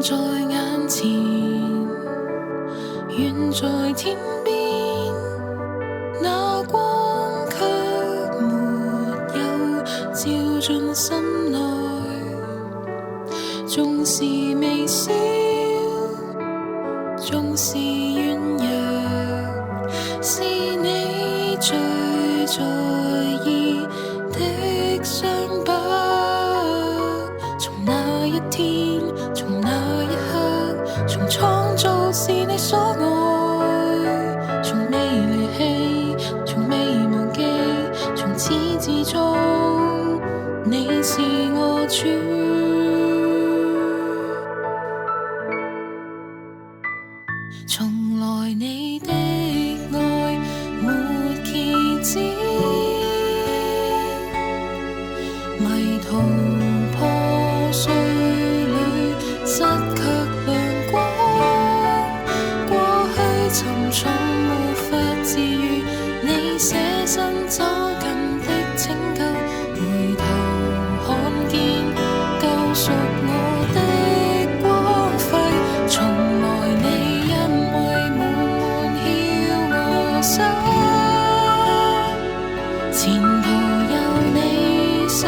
在眼前，遠在天邊，那光卻沒有照進心內。縱是微笑，縱是軟弱，是你最在意的傷疤。從那一天，從那一刻，從創造是你所愛，從未離棄，從未忘記，從始至終，你是我主。從來你的愛沒歇止，迷途破碎裏失卻亮光，過去沉重無法治癒，你捨身走近的拯救，回頭看見救贖我的光輝。從來你因為滿曉我心，前途由你手。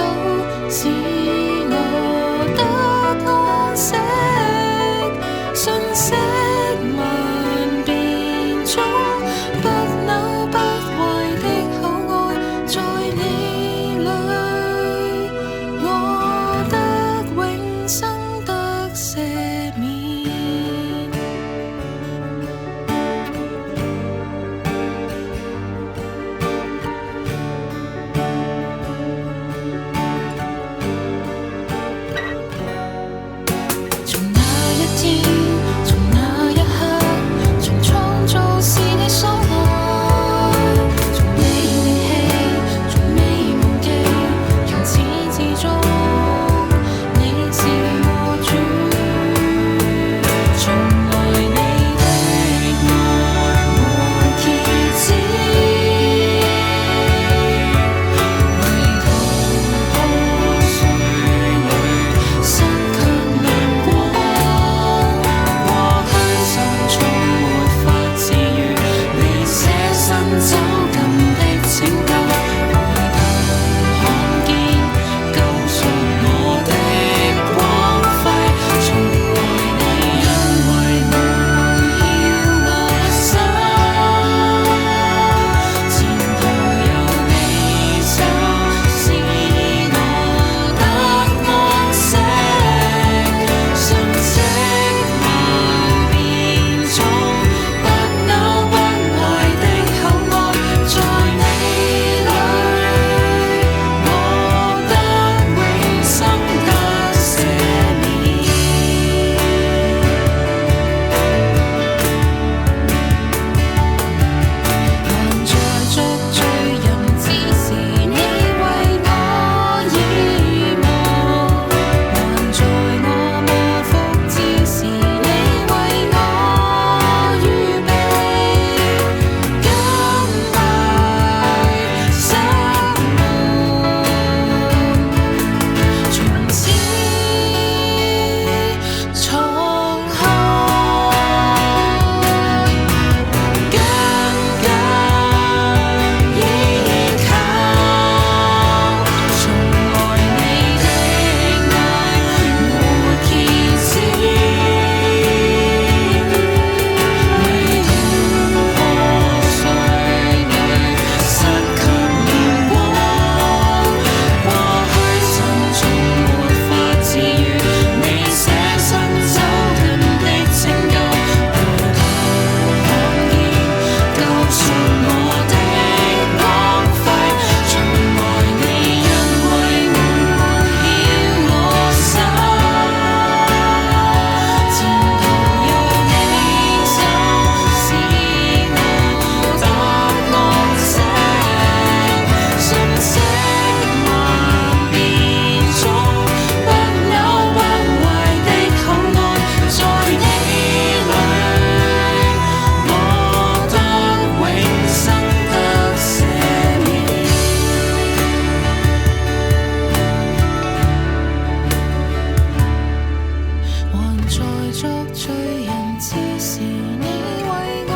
作罪人之時，你為我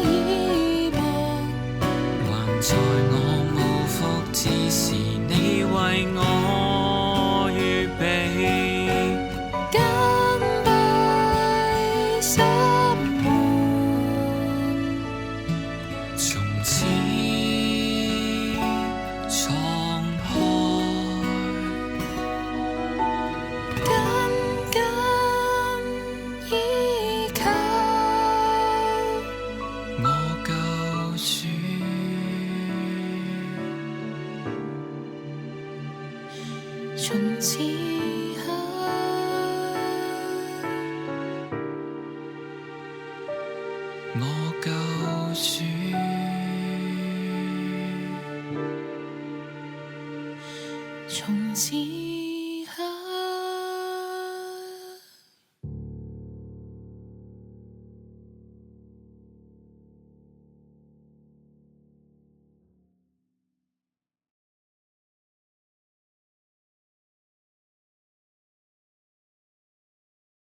倚傍；還在我無福之時，你為我預備。緊閉心門，從此敞開，緊緊依靠我救主。從此刻，我救主。從此。